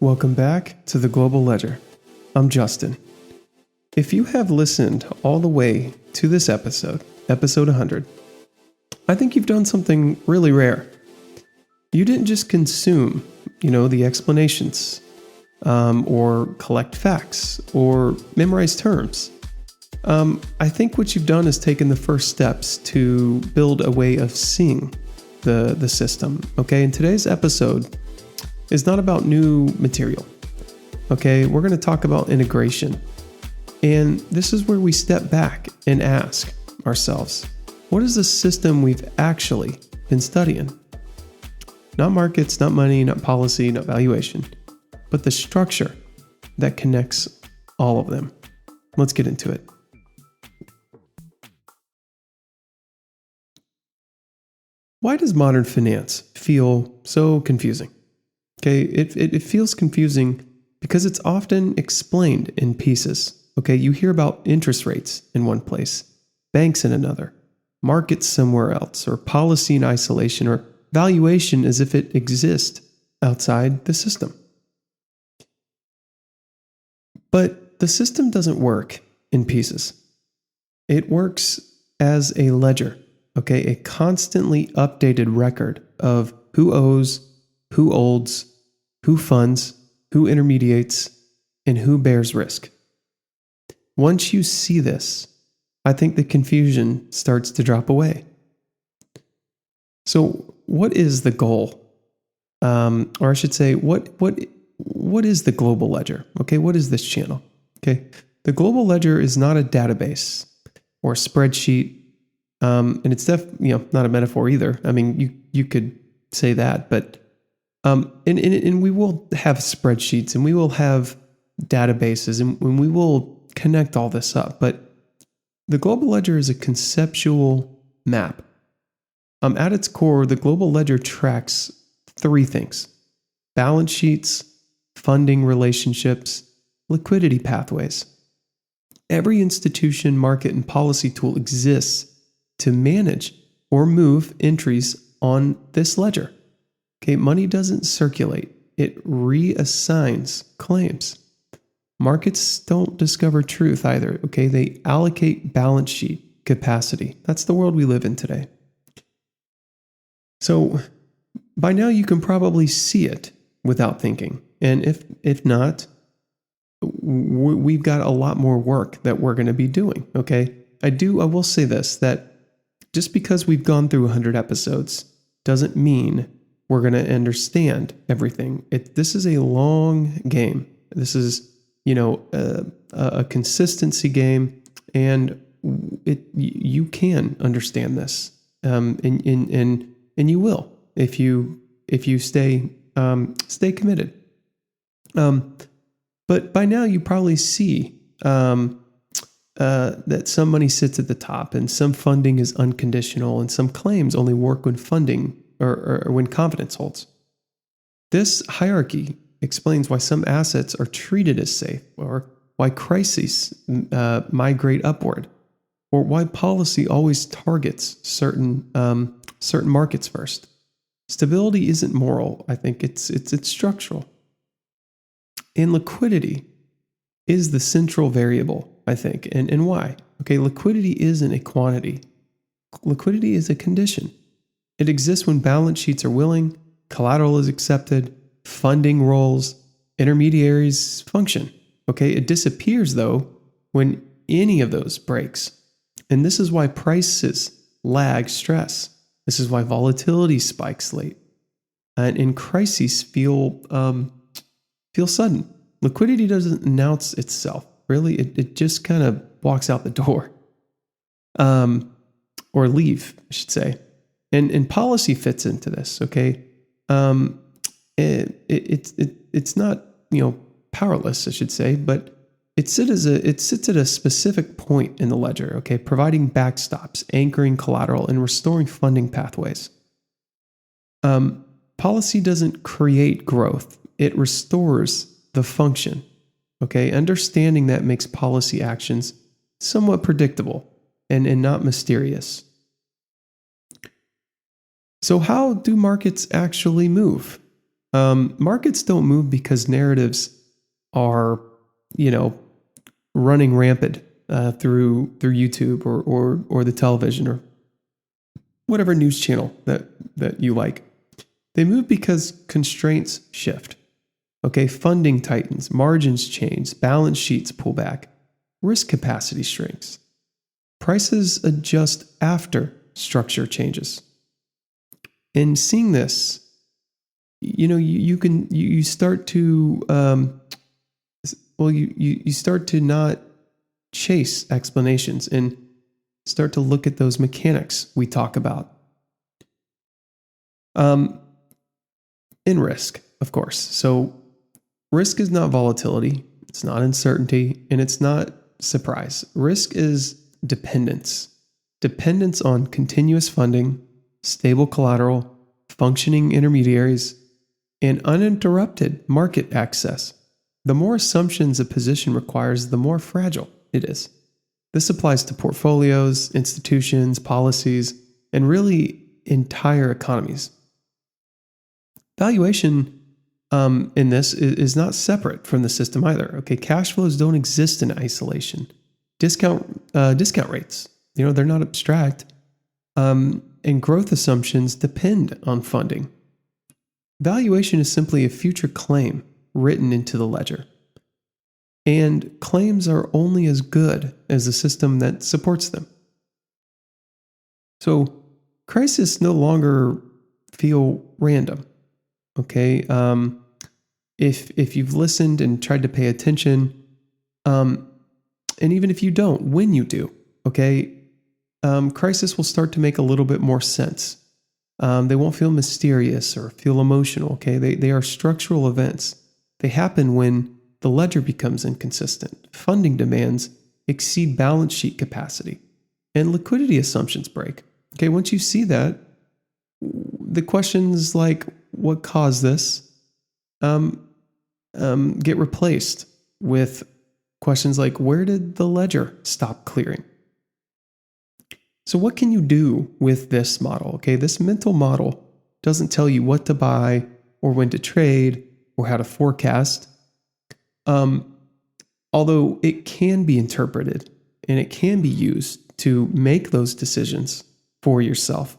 Welcome back to the Global Ledger. I'm Justin. If you have listened all the way to this episode 100, I think you've done something really rare. You didn't just consume, the explanations, or collect facts, or memorize terms. I think what you've done is taken the first steps to build a way of seeing the system. Okay, and today's episode is not about new material. Okay, we're going to talk about integration. And this is where we step back and ask ourselves, what is the system we've actually been studying? Not markets, not money, not policy, not valuation, but the structure that connects all of them. Let's get into it. Why does modern finance feel so confusing? Okay, it feels confusing because it's often explained in pieces. Okay, you hear about interest rates in one place, banks in another, markets somewhere else, or policy in isolation, or valuation as if it exists outside the system. But the system doesn't work in pieces. It works as a ledger, okay, a constantly updated record of who owes, who holds, who funds, who intermediates, and who bears risk. Once you see this, I think the confusion starts to drop away. So, what is the goal? Or I should say, what is the global ledger? Okay, what is this channel? Okay, the global ledger is not a database or a spreadsheet, and it's not a metaphor either. I mean, you could say that, but and we will have spreadsheets and we will have databases and we will connect all this up. But the global ledger is a conceptual map. At its core, the global ledger tracks three things: balance sheets, funding relationships, liquidity pathways. Every institution, market, and policy tool exists to manage or move entries on this ledger. Okay, money doesn't circulate, it reassigns claims. Markets don't discover truth either, okay? They allocate balance sheet capacity. That's the world we live in today. So, by now you can probably see it without thinking. And if not, we've got a lot more work that we're going to be doing, okay? I will say this, that just because we've gone through 100 episodes doesn't mean we're going to understand everything. This is a long game. This is, a consistency game, and you can understand this, and you will if you stay committed. But by now you probably see that some money sits at the top, and some funding is unconditional, and some claims only work when funding or when confidence holds. This hierarchy explains why some assets are treated as safe, or why crises migrate upward, or why policy always targets certain markets first. Stability isn't moral. I think it's structural. And liquidity is the central variable, I think. And why? Okay, liquidity isn't a quantity. Liquidity is a condition. It exists when balance sheets are willing, collateral is accepted, funding rolls, intermediaries function. Okay, it disappears though when any of those breaks. And this is why prices lag stress. This is why volatility spikes late. And in crises feel sudden. Liquidity doesn't announce itself. Really, it just kind of walks out the door. Or leave, I should say. And policy fits into this, okay? It's not, powerless, I should say, but it sits at a specific point in the ledger, okay? Providing backstops, anchoring collateral, and restoring funding pathways. Policy doesn't create growth. It restores the function, okay? Understanding that makes policy actions somewhat predictable and not mysterious. So how do markets actually move? Markets don't move because narratives are, running rampant through YouTube or the television or whatever news channel that you like. They move because constraints shift. Okay, funding tightens, margins change, balance sheets pull back, risk capacity shrinks. Prices adjust after structure changes. And seeing this, you start to you start to not chase explanations and start to look at those mechanics we talk about. In risk, of course. So risk is not volatility, it's not uncertainty, and it's not surprise. Risk is dependence. Dependence on continuous funding, stable collateral, functioning intermediaries, and uninterrupted market access. The more assumptions a position requires, the more fragile it is. This applies to portfolios, institutions, policies, and really entire economies. Valuation in this is not separate from the system either. Okay, cash flows don't exist in isolation. Discount rates, they're not abstract, and growth assumptions depend on funding. Valuation is simply a future claim written into the ledger, and claims are only as good as the system that supports them. So, crises no longer feel random. Okay, if you've listened and tried to pay attention, and even if you don't, when you do, okay, crisis will start to make a little bit more sense. They won't feel mysterious or feel emotional. Okay, they are structural events. They happen when the ledger becomes inconsistent, funding demands exceed balance sheet capacity, and liquidity assumptions break. Okay, once you see that, the questions like what caused this get replaced with questions like where did the ledger stop clearing? So what can you do with this model? Okay, this mental model doesn't tell you what to buy or when to trade or how to forecast. Although it can be interpreted and it can be used to make those decisions for yourself.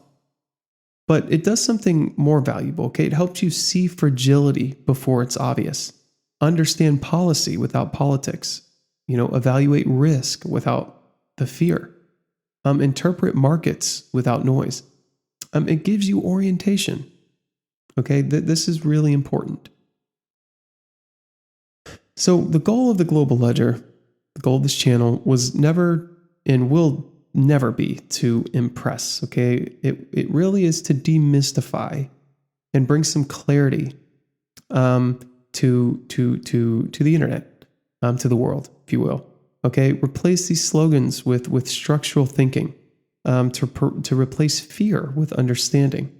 But it does something more valuable, okay? It helps you see fragility before it's obvious, understand policy without politics, evaluate risk without the fear, interpret markets without noise. It gives you orientation, okay? This is really important. So the goal of the global ledger, the goal of this channel was never and will never be to impress, okay? It really is to demystify and bring some clarity to the internet, to the world, if you will. Okay, replace these slogans with structural thinking, to replace fear with understanding,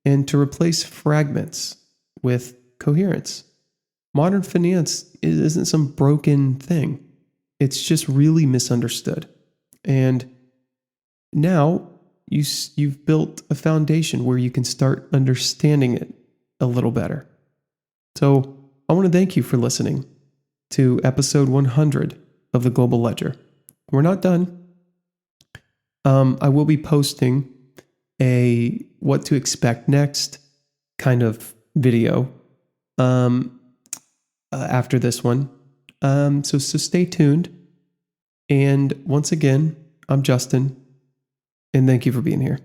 and to replace fragments with coherence. Modern finance isn't some broken thing. It's just really misunderstood. And now you've built a foundation where you can start understanding it a little better. So I want to thank you for listening to episode 100 of the Global Ledger. We're not done. I will be posting a what to expect next kind of video after this one. So stay tuned. And once again, I'm Justin, and thank you for being here.